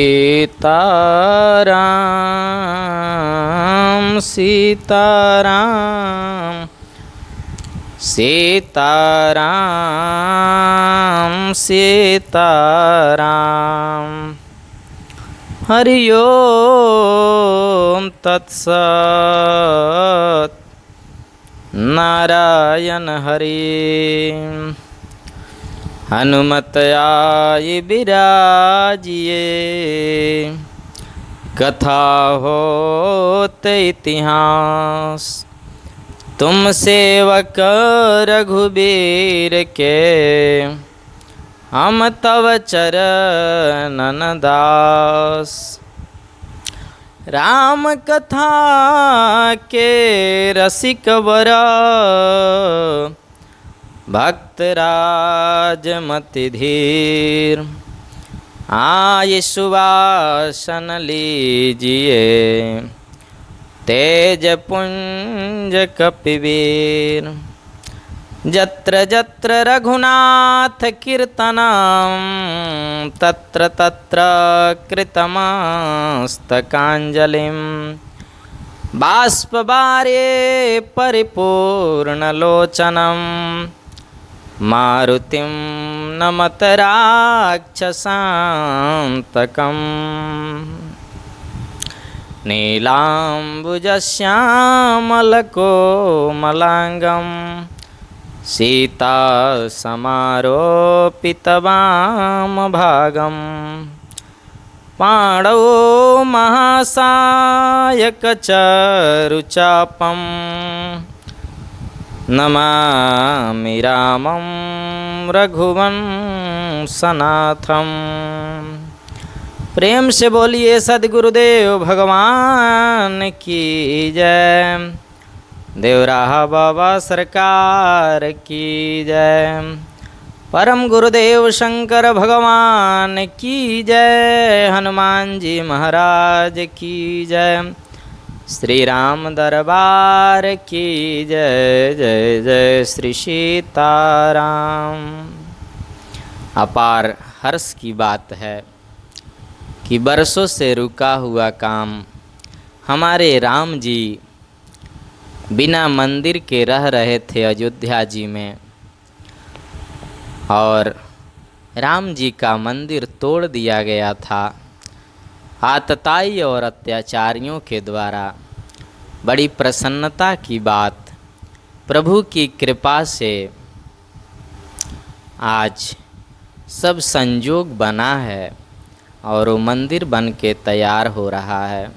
सीताराम सीताराम सीताराम सीताराम। हरि ओम तत्सत्। नारायण हरि। हनुमत आय बिराजिए, कथा होत इतिहास। तुम सेवक रघुबीर के, हम तव चरणन दास। राम कथा के रसिक बरा, भक्त राज मति धीर। आय सुवासन लीजिए, तेज पुंज कपिवीर। जत्र जत्र रघुनाथ कीर्तनम, तत्र तत्र कृतमस्तकांजलिं। बाष्पवारे परिपूर्णलोचनं, मारुतिं नमत राक्षसान्तकम्। नीलाम्बुजश्यामलकोमलाङ्गं, सीतासमारोपितवामभागं। पाणौ महासायकचरुचापं, नमामि रामं रघुवंशनाथं। प्रेम से बोलिए सद्गुरुदेव भगवान की जय। देवराहा बाबा सरकार की जय। परम गुरुदेव शंकर भगवान की जय। हनुमान जी महाराज की जय। श्री राम दरबार की जय जय जय श्री सीताराम। अपार हर्ष की बात है कि बरसों से रुका हुआ काम हमारे राम जी बिना मंदिर के रह रहे थे अयोध्या जी में, और राम जी का मंदिर तोड़ दिया गया था आतताई और अत्याचारियों के द्वारा। बड़ी प्रसन्नता की बात, प्रभु की कृपा से आज सब संजोग बना है और वो मंदिर बन के तैयार हो रहा है।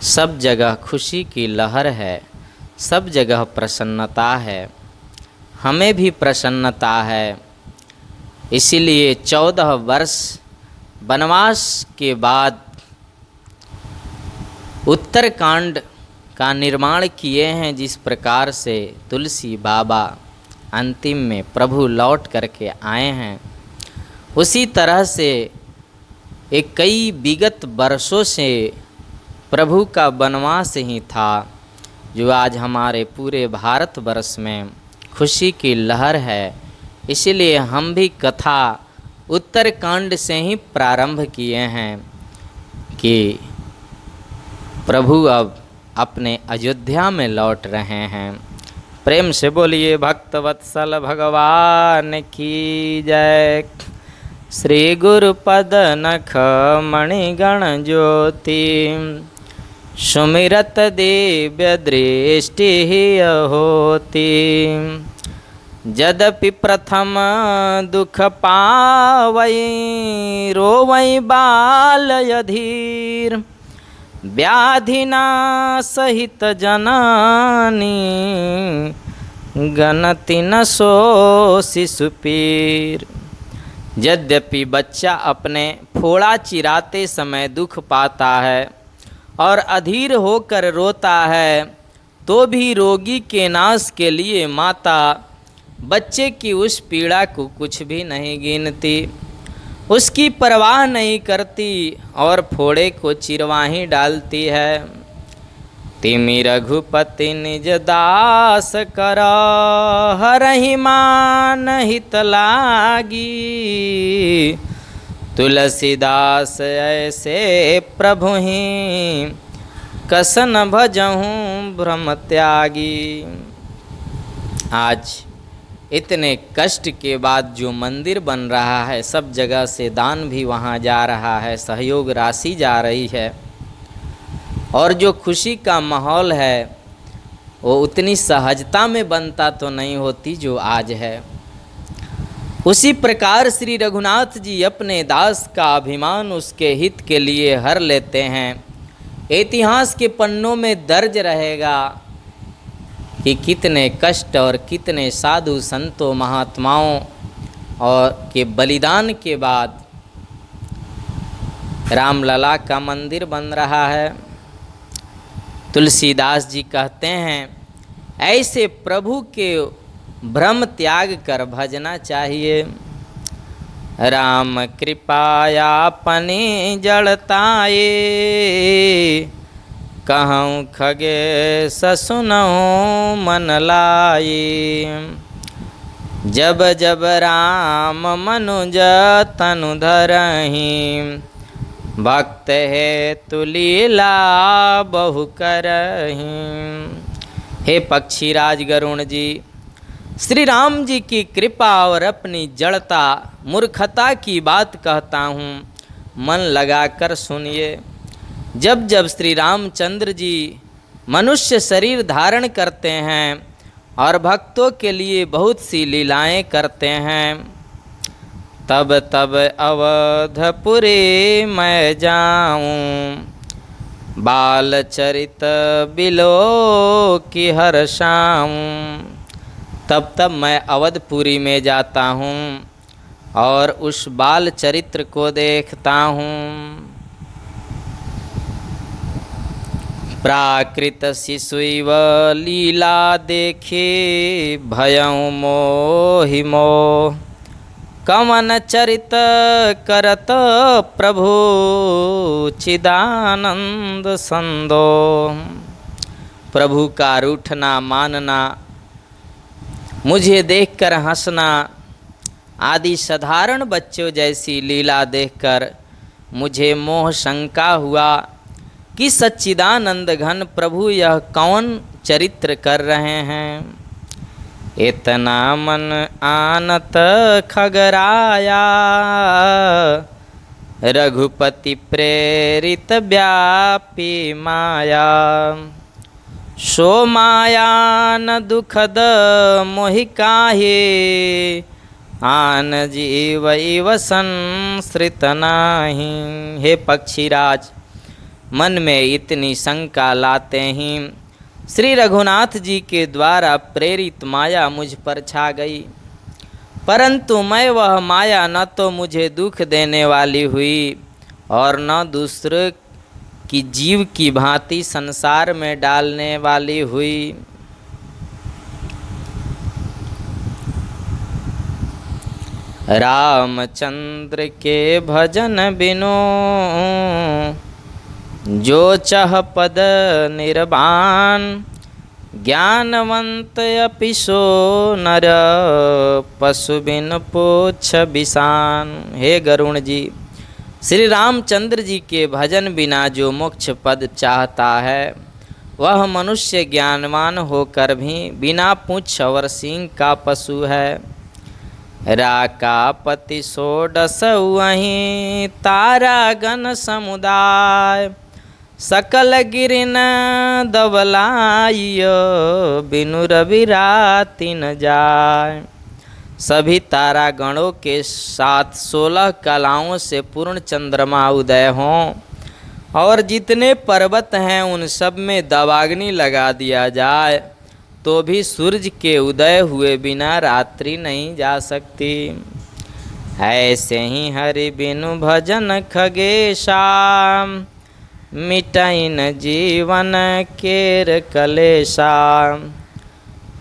सब जगह खुशी की लहर है, सब जगह प्रसन्नता है। हमें भी प्रसन्नता है। इसीलिए 14 वर्ष वनवास के बाद उत्तरकांड का निर्माण किए हैं। जिस प्रकार से तुलसी बाबा अंतिम में प्रभु लौट करके आए हैं, उसी तरह से एक कई विगत वर्षों से प्रभु का वनवास ही था, जो आज हमारे पूरे भारतवर्ष में खुशी की लहर है। इसलिए हम भी कथा उत्तरकांड से ही प्रारंभ किए हैं कि प्रभु अब अपने अयोध्या में लौट रहे हैं। प्रेम से बोलिए भक्तवत्सल भगवान की जय। श्री गुरुपद नख मणिगण ज्योति, सुमिरत दिव्य दृष्टि होती। यद्यपि प्रथम दुख पावई, रोवई बाल अधीर। व्याधिना सहित जननी, गणति न सो शिशुपीर। यद्यपि बच्चा अपने फोड़ा चिराते समय दुख पाता है और अधीर होकर रोता है, तो भी रोगी के नाश के लिए माता बच्चे की उस पीड़ा को कुछ भी नहीं गिनती, उसकी परवाह नहीं करती और फोड़े को चिरवा ही डालती है। तिमि रघुपति निज दास कर, हरहि मान हित लागी। तुलसीदास ऐसे प्रभु ही कसन भजहूँ भ्रम त्यागी। आज इतने कष्ट के बाद जो मंदिर बन रहा है, सब जगह से दान भी वहाँ जा रहा है, सहयोग राशि जा रही है, और जो खुशी का माहौल है वो उतनी सहजता में बनता तो नहीं होती जो आज है। उसी प्रकार श्री रघुनाथ जी अपने दास का अभिमान उसके हित के लिए हर लेते हैं। इतिहास के पन्नों में दर्ज रहेगा कि कितने कष्ट और कितने साधु संतों महात्माओं और के बलिदान के बाद रामलला का मंदिर बन रहा है। तुलसीदास जी कहते हैं ऐसे प्रभु के भ्रम त्याग कर भजना चाहिए। राम कृपाया पनी जड़ताए, कहूँ खगे ससुनहु मन लाई। जब जब राम मनुज तनु धरहीं, भक्त है तुलीला बहु करहीं। हे पक्षीराज गरुण जी, श्री राम जी की कृपा और अपनी जड़ता मूर्खता की बात कहता हूँ, मन लगाकर सुनिए। जब जब श्री रामचंद्र जी मनुष्य शरीर धारण करते हैं और भक्तों के लिए बहुत सी लीलाएं करते हैं, तब तब अवधपुरी मैं जाऊं, बाल चरित बिलो की हर्षाऊं। तब तब मैं अवधपुरी में जाता हूँ और उस बाल चरित्र को देखता हूँ। प्राकृत शिशुव लीला देखे, भयं मोहि मोह, कवन चरित करत प्रभु चिदानंद संदो। प्रभु का रूठना मानना, मुझे देखकर हंसना आदि साधारण बच्चों जैसी लीला देखकर मुझे मोह शंका हुआ कि सच्चिदानंद घन प्रभु यह कौन चरित्र कर रहे हैं। इतना मन आनत खगराया, रघुपति प्रेरित व्यापी माया। सो माया न दुखद मोहि काहे, आन जीव संसृत नाही। हे पक्षीराज, मन में इतनी शंका लाते ही श्री रघुनाथ जी के द्वारा प्रेरित माया मुझ पर छा गई, परंतु मैं वह माया न तो मुझे दुख देने वाली हुई और न दूसरे की जीव की भांति संसार में डालने वाली हुई। रामचंद्र के भजन बिनु, जो चह पद निर्वाण, ज्ञानवंत अपि सो नर, पशु बिन पूछ बिसान। हे गरुण जी, श्री रामचंद्र जी के भजन बिना जो मोक्ष पद चाहता है, वह मनुष्य ज्ञानवान होकर भी बिना पूछ और सींग का पशु है। राकापति षोडश वहीं, तारा गण समुदाय, सकल गिरिन दबलाइयो, बिनु रवि राति न जाय। सभी तारा गणों के साथ 16 कलाओं से पूर्ण चंद्रमा उदय हों और जितने पर्वत हैं उन सब में दवाग्नि लगा दिया जाए, तो भी सूरज के उदय हुए बिना रात्रि नहीं जा सकती। ऐसे ही हरि बिनु भजन खगेशा, मिटाइन जीवन केर कलेशा।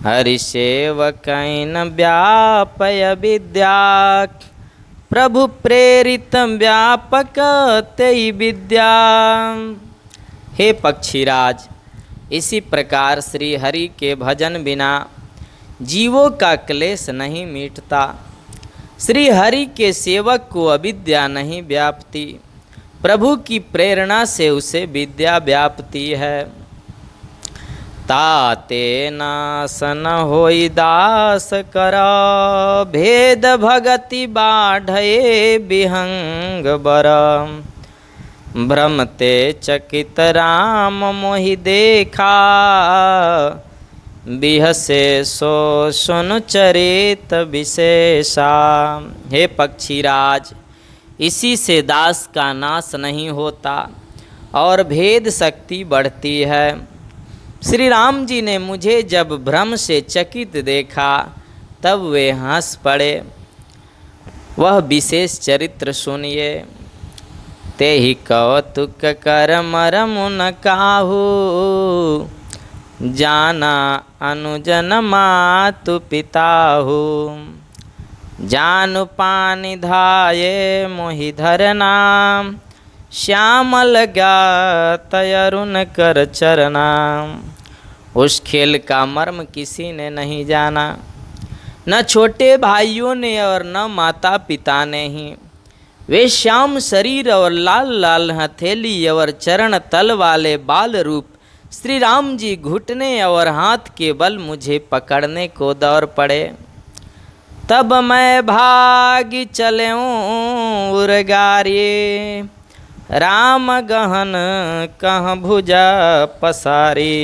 हरि सेवकैन व्यापय विद्या, प्रभु प्रेरित व्यापक तेई विद्या। हे पक्षीराज, इसी प्रकार श्री हरि के भजन बिना जीवों का क्लेश नहीं मिटता। श्री हरि के सेवक को अविद्या नहीं व्यापती, प्रभु की प्रेरणा से उसे विद्या व्यापती है। ताते नासन होई दास कर, भेद भगति बाढ़े विहंग बर। भ्रमते चकित राम मोहि देखा, बिहसे सो सुन चरित विशेषा। हे पक्षीराज, इसी से दास का नाश नहीं होता और भेद शक्ति बढ़ती है। श्री राम जी ने मुझे जब भ्रम से चकित देखा तब वे हंस पड़े। वह विशेष चरित्र सुनिए। ते ही कौतुक कर मरम न काहू, जाना अनुजन मातु पिताहू। जानु पानि धाये मोहि धरना, श्यामल गात अरुण कर चरना। उस खेल का मर्म किसी ने नहीं जाना, न छोटे भाइयों ने और न माता पिता ने ही। वे श्याम शरीर और लाल लाल हथेली और चरण तल वाले बाल रूप श्री राम जी घुटने और हाथ के बल मुझे पकड़ने को दौड़ पड़े। तब मैं भागी चलूं उरगारी, राम गहन कह भुजा पसारी।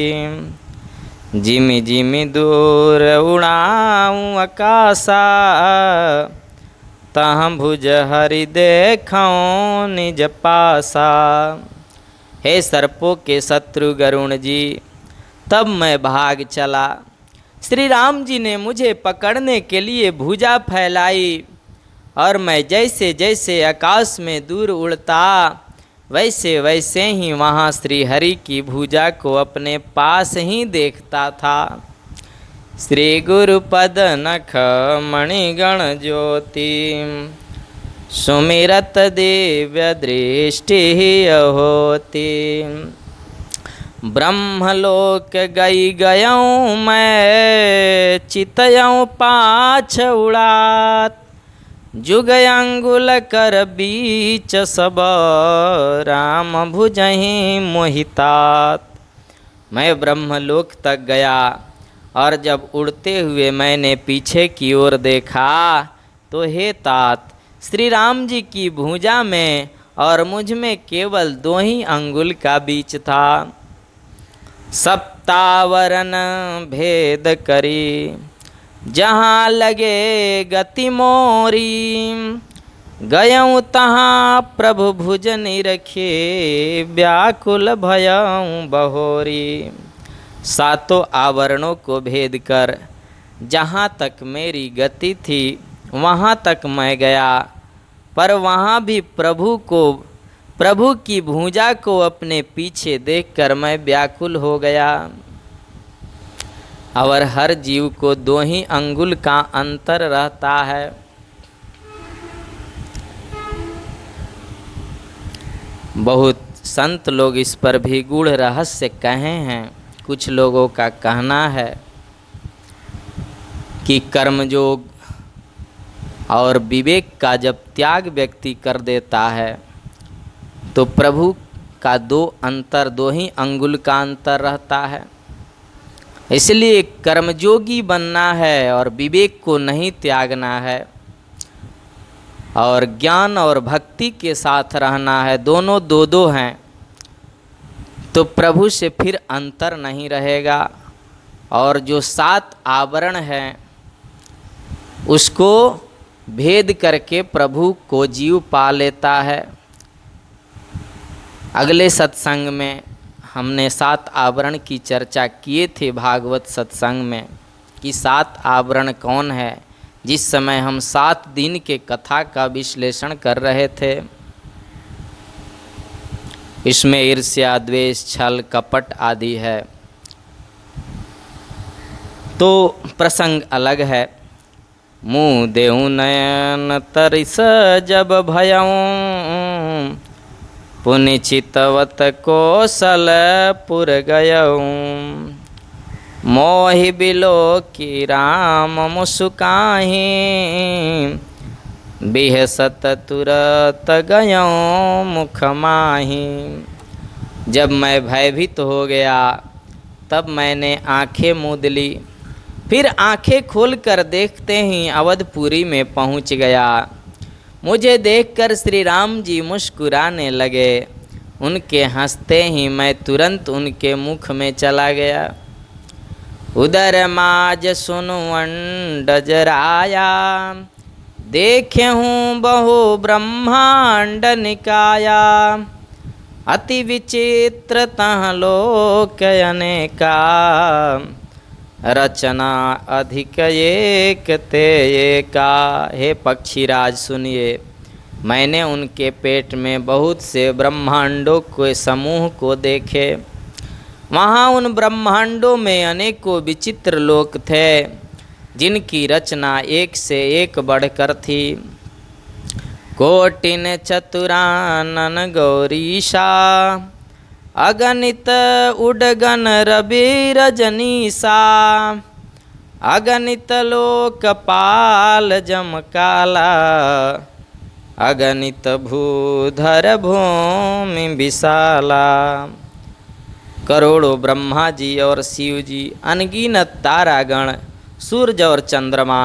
जिमि जिमि दूर उड़ाऊं आकाशा, तह भुज हरि देखऊं निज पासा। हे सर्पों के शत्रु गरुण जी, तब मैं भाग चला। श्री राम जी ने मुझे पकड़ने के लिए भुजा फैलाई और मैं जैसे जैसे आकाश में दूर उड़ता वैसे वैसे ही वहाँ श्री हरि की भुजा को अपने पास ही देखता था। श्री गुरु पद नख मणिगण ज्योति, सुमिरत दिव्य दृष्टि होती। ब्रह्मलोक गई गयऊँ मैं, चितयऊँ पाछ उड़ात। जुग अंगुल कर बीच सब, राम भुजहि मोहितात। मैं ब्रह्मलोक तक गया और जब उड़ते हुए मैंने पीछे की ओर देखा तो हे तात, श्री राम जी की भुजा में और मुझ में केवल 2 ही अंगुल का बीच था। सप्तावरण भेद करी, जहाँ लगे गति मोरी। गयऊँ तहाँ प्रभु भुज निरखे, व्याकुल भयऊँ बहोरी। 7 आवरणों को भेद कर जहाँ तक मेरी गति थी वहाँ तक मैं गया, पर वहाँ भी प्रभु की भुजा को अपने पीछे देखकर मैं व्याकुल हो गया। और हर जीव को 2 ही अंगुल का अंतर रहता है। बहुत संत लोग इस पर भी गूढ़ रहस्य कहे हैं। कुछ लोगों का कहना है कि कर्मयोग और विवेक का जब त्याग व्यक्ति कर देता है तो प्रभु का 2 ही अंगुल का अंतर रहता है। इसलिए कर्मयोगी बनना है और विवेक को नहीं त्यागना है, और ज्ञान और भक्ति के साथ रहना है। दोनों 2 हैं तो प्रभु से फिर अंतर नहीं रहेगा। और जो 7 आवरण हैं उसको भेद करके प्रभु को जीव पा लेता है। अगले सत्संग में हमने 7 आवरण की चर्चा किए थे भागवत सत्संग में कि 7 आवरण कौन है। जिस समय हम 7 दिन के कथा का विश्लेषण कर रहे थे, इसमें ईर्ष्या, द्वेष, छल, कपट आदि है, तो प्रसंग अलग है। मुँह देहु नयन तरिस जब भयऊँ, पुनि चितवत कौशलपुर गयऊँ। मोहि बिलो की राम मुस्काहि, बिहसत तुरत गयों मुख माही। जब मैं भयभीत हो गया तब मैंने आंखें मूंद ली, फिर आंखें खोलकर देखते ही अवधपुरी में पहुंच गया। मुझे देखकर श्री राम जी मुस्कुराने लगे। उनके हंसते ही मैं तुरंत उनके मुख में चला गया। उदर माज सुनु अंडज राया, देखे हूँ बहु ब्रह्मांड निकाया। अति विचित्र तह लोक अनेका, रचना अधिक एक ते एका। हे पक्षीराज सुनिए, मैंने उनके पेट में बहुत से ब्रह्मांडों के समूह को देखे। वहाँ उन ब्रह्मांडों में अनेकों विचित्र लोक थे, जिनकी रचना एक से एक बढ़कर थी। कोटिन चतुरानन गौरीशा, अगणित उडगन रवि रजनीसा। अगणित लोकपाल जमकाला, अगणित भूधर भूमि विशाला। करोड़ों ब्रह्मा जी और शिव जी, अनगिनत तारागण, सूरज और चंद्रमा,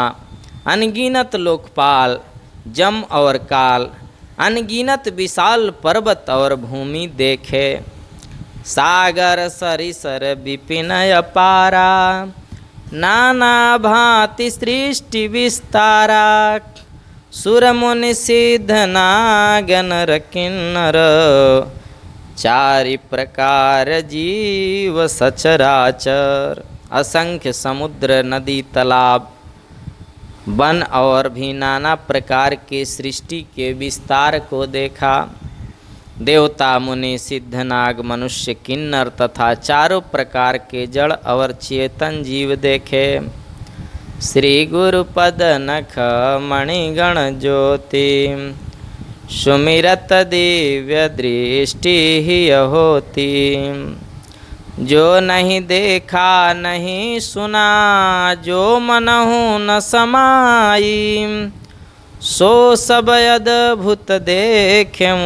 अनगिनत लोकपाल, जम और काल, अनगिनत विशाल पर्वत और भूमि देखे। सागर सरिसर विपिन अपारा, नाना भांति सृष्टि विस्तारा। सुर मुनि सिद्ध नाग नर किन्नर, चारि प्रकार जीव सचराचर। असंख्य समुद्र, नदी, तालाब, वन और भी नाना प्रकार के सृष्टि के विस्तार को देखा। देवता, मुनि, सिद्ध, नाग, मनुष्य, किन्नर तथा चारों प्रकार के जड़ और चेतन जीव देखे। श्री गुरुपद नख मणिगण ज्योति, सुमिरत दिव्य दृष्टि ही होती। जो नहीं देखा नहीं सुना, जो मनहु न समाई। सो सब अद्भुत देखें,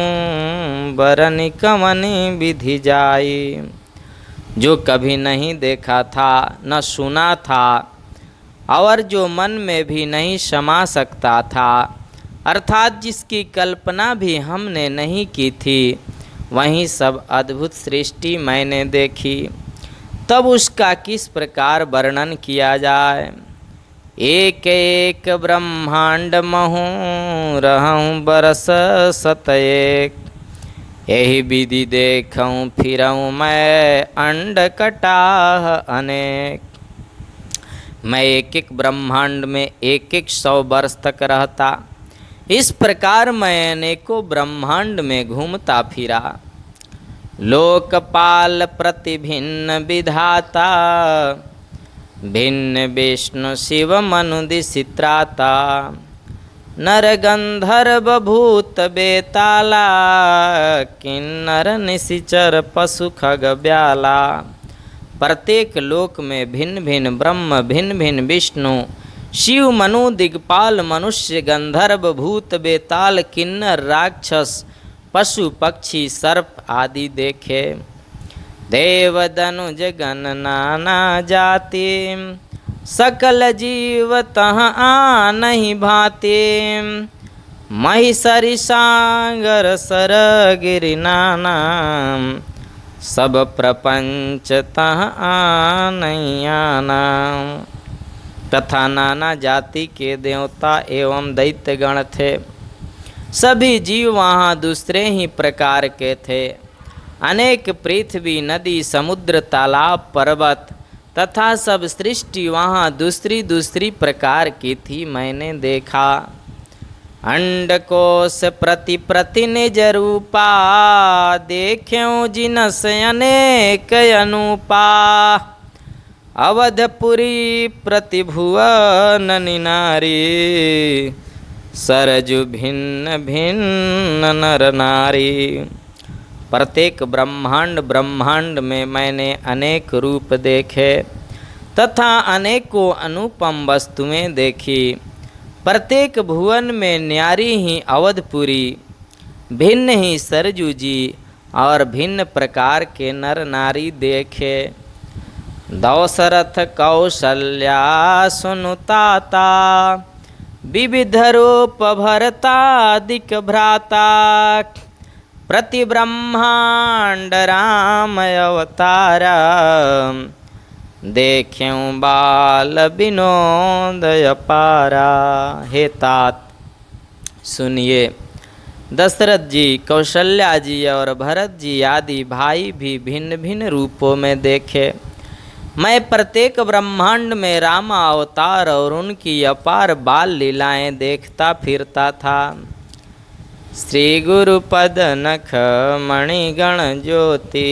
बरनि कमनि विधि जाई। जो कभी नहीं देखा था न सुना था, और जो मन में भी नहीं समा सकता था, अर्थात जिसकी कल्पना भी हमने नहीं की थी, वहीं सब अद्भुत सृष्टि मैंने देखी। तब उसका किस प्रकार वर्णन किया जाए। एक एक ब्रह्मांड महूँ रहूँ बरस सत एक। यही विधि देखूँ फिरूँ मैं अंड कटाह अनेक। मैं एक एक ब्रह्मांड में एक एक 100 वर्ष तक रहता। इस प्रकार मैं अनेकों ब्रह्मांड में घूमता फिरा। लोकपाल प्रति भिन्न विधाता, भिन्न विष्णु शिव मनुदिसित्राता। नर गंधर्व भूत बेताला, किन्नर निशिचर पशु खग ब्याला। प्रत्येक लोक में भिन्न भिन्न ब्रह्म, भिन्न भिन्न विष्णु, शिव, मनु, दिग्पाल, मनुष्य, गंधर्व, भूत, बेताल, किन्नर, राक्षस, पशु, पक्षी, सर्प आदि देखे। देव दनुज गण नाना जाति, सकल जीव तह आनहि भाति। महिषरि सागर सर गिरि नाना, सब प्रपंच तह आनहि आना। तथा नाना जाति के देवता एवं दैत्यगण थे। सभी जीव वहाँ दूसरे ही प्रकार के थे। अनेक पृथ्वी, नदी, समुद्र, तालाब, पर्वत तथा सब सृष्टि वहाँ दूसरी दूसरी प्रकार की थी, मैंने देखा। अंडकोश प्रति प्रति निज रूपा, देख्यों जिनस अनेक अनूपा। अवधपुरी प्रतिभुवन निनारी, सरजु भिन्न भिन्न नर नारी। प्रत्येक ब्रह्मांड में मैंने अनेक रूप देखे तथा अनेकों अनुपम वस्तुएं देखी। प्रत्येक भुवन में न्यारी ही अवधपुरी, भिन्न ही सरजू जी और भिन्न प्रकार के नर नारी देखे। दशरथ कौशल्या सुनुताता, विविध रूप भरतादिक भ्राता। प्रति ब्रह्मांड राम अवतारा, देख्यूं बाल विनोद अपारा। हे तात सुनिए, दशरथ जी, कौशल्या जी और भरत जी आदि भाई भी भिन्न भिन्न रूपों में देखे। मैं प्रत्येक ब्रह्मांड में राम अवतार और उनकी अपार बाल लीलाएं देखता फिरता था। श्री गुरु पद नख मणिगण ज्योति,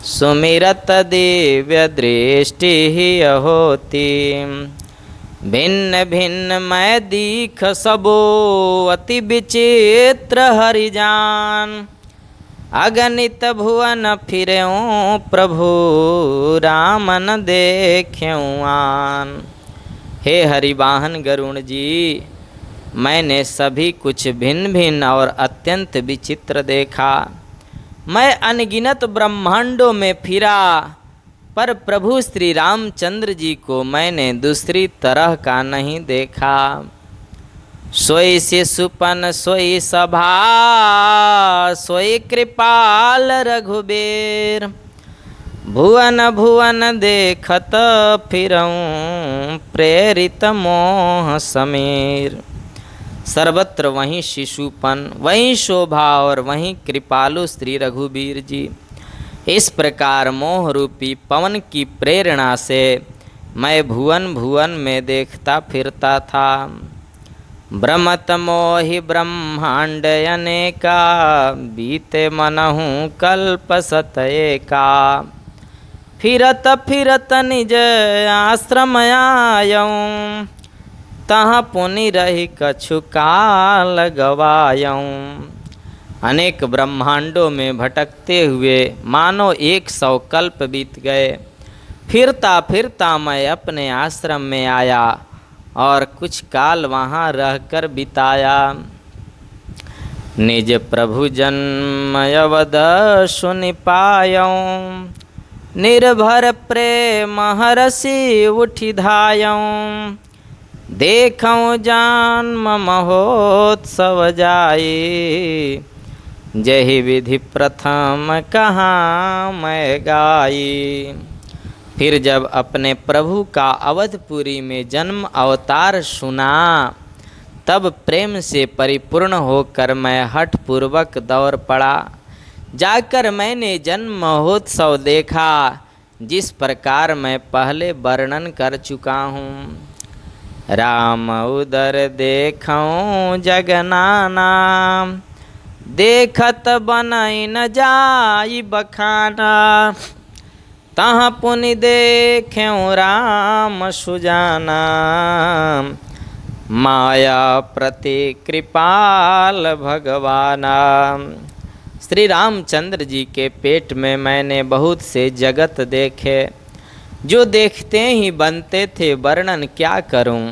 सुमिरत दिव्य दृष्टि ही होती। भिन्न भिन्न मैं दीख सबो, अति विचित्र हरिजान। अगणित भुवन फिरऊं, प्रभु राम न देख्यूं आन। हे हरिवाहन गरुण जी, मैंने सभी कुछ भिन्न भिन्न और अत्यंत विचित्र देखा। मैं अनगिनत ब्रह्मांडों में फिरा, पर प्रभु श्री रामचंद्र जी को मैंने दूसरी तरह का नहीं देखा। सोई शिशुपन सोई सभा, सोई कृपाल रघुबीर। भुवन भुवन देखत फिरऊं, प्रेरित मोह समीर। सर्वत्र वहीं शिशुपन, वहीं शोभा और वहीं कृपालु श्री रघुबीर जी। इस प्रकार मोह रूपी पवन की प्रेरणा से मैं भुवन भुवन में देखता फिरता था। भ्रमत मोहि ब्रह्मांड अनेका, बीते मनहु कल्प सत एका। फिरत फिरत निज आश्रम आयऊं, तहाँ पुनि रही कछु काल गवायऊं। अनेक ब्रह्मांडों में भटकते हुए मानो 100 कल्प बीत गए। फिरता फिरता मैं अपने आश्रम में आया और कुछ काल वहाँ रहकर बिताया। निज प्रभु जन्म अवध सुनि पायऊं, निर्भर प्रेम हरषि उठि धायऊं। देखऊं जन्म महोत्सव जाई, जहि विधि प्रथम कहाँ मैं गाई। फिर जब अपने प्रभु का अवधपुरी में जन्म अवतार सुना, तब प्रेम से परिपूर्ण होकर मैं हठपूर्वक दौड़ पड़ा। जाकर मैंने जन्म महोत्सव देखा, जिस प्रकार मैं पहले वर्णन कर चुका हूँ। राम उदर देखऊं जगनाना, देखत बनई न जाई बखाना। तहाँ पुनि देख्यूं राम सुजाना, माया प्रति कृपाल भगवाना। श्री रामचंद्र जी के पेट में मैंने बहुत से जगत देखे, जो देखते ही बनते थे, वर्णन क्या करूं।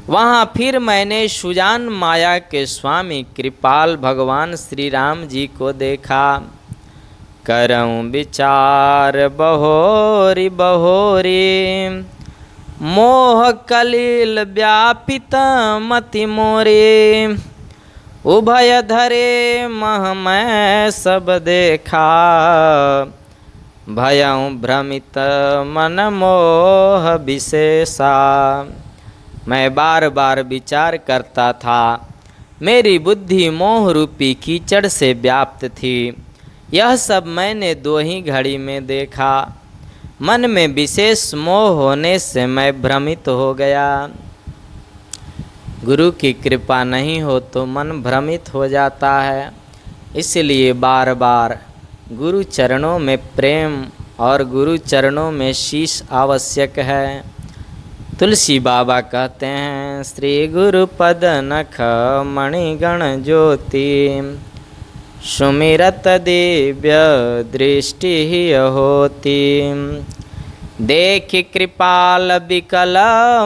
वहाँ फिर मैंने सुजान माया के स्वामी कृपाल भगवान श्री राम जी को देखा। करऊं विचार बहोरी बहोरी, मोह कलील व्यापित मति मोरे। उभय धरे मह मैं सब देखा, भयं भ्रमित मन मोह विशेषा। मैं बार बार विचार करता था, मेरी बुद्धि मोह रूपी कीचड़ से व्याप्त थी। यह सब मैंने 2 ही घड़ी में देखा। मन में विशेष मोह होने से मैं भ्रमित हो गया। गुरु की कृपा नहीं हो तो मन भ्रमित हो जाता है। इसलिए बार बार गुरु चरणों में प्रेम और गुरु चरणों में शीश आवश्यक है। तुलसी बाबा कहते हैं, श्री गुरु पद नख मणिगण ज्योति, सुमिरत दिव्य दृष्टि ही होती। देख कृपाल विकल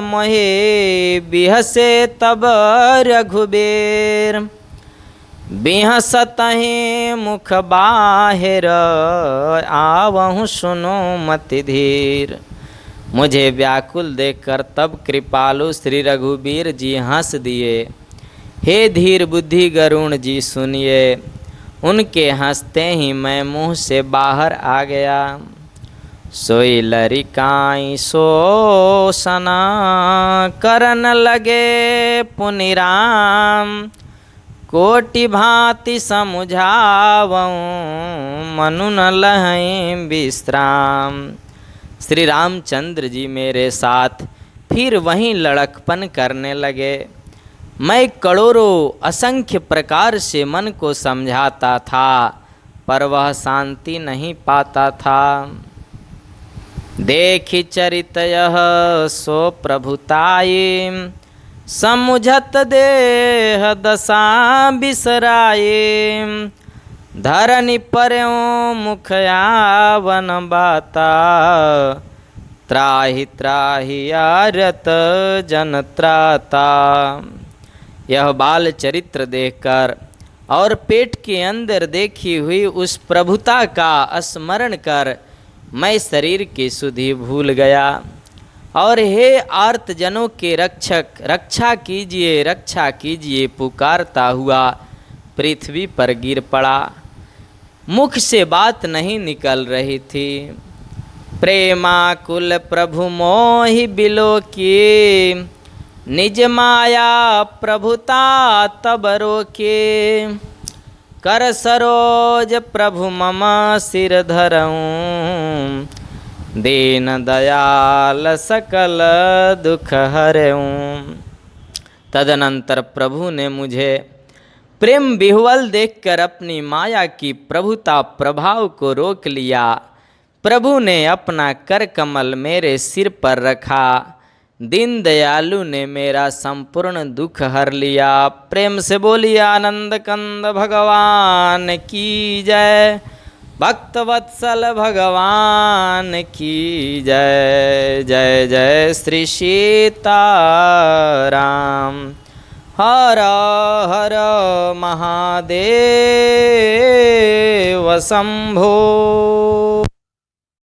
मोहे बिहसे तब रघुबीर। बिहसतहि मुख बाहिर आवहु सुनो मति धीर। मुझे व्याकुल देखकर तब कृपालु श्री रघुबीर जी हंस दिए। हे धीर बुद्धि गरुण जी सुनिए। उनके हंसते ही मैं मुंह से बाहर आ गया। सोई लरिकाई शोषना करन लगे पुनि राम। कोटि भांति समुझावऊं मनु न लहै विश्राम। श्री रामचंद्र जी मेरे साथ फिर वहीं लड़कपन करने लगे। मैं करोड़ों असंख्य प्रकार से मन को समझाता था, पर वह शांति नहीं पाता था। देखि चरित यह सो प्रभुताई, समुझत देह दशा बिसराए। धरनि पर्यों मुख आवन बाता, त्राहि त्राहि आरत जन त्राता। यह बाल चरित्र देखकर और पेट के अंदर देखी हुई उस प्रभुता का स्मरण कर मैं शरीर की सुधि भूल गया। और हे आर्त जनों के रक्षक, रक्षा कीजिए पुकारता हुआ पृथ्वी पर गिर पड़ा। मुख से बात नहीं निकल रही थी। प्रेमाकुल प्रभु मोहि बिलोकी, निज माया प्रभुता तब रोके। कर सरोज प्रभु मम सिर धरऊं, दीन दयाल सकल दुख हरऊं। तदनंतर प्रभु ने मुझे प्रेम विह्वल देखकर अपनी माया की प्रभुता प्रभाव को रोक लिया। प्रभु ने अपना कर कमल मेरे सिर पर रखा। दीन दयालु ने मेरा संपूर्ण दुख हर लिया। प्रेम से बोलिए आनंद कंद भगवान की जय, भक्त वत्सल भगवान की जय। जय जय श्री सीताराम। हर हर महादेव शंभो।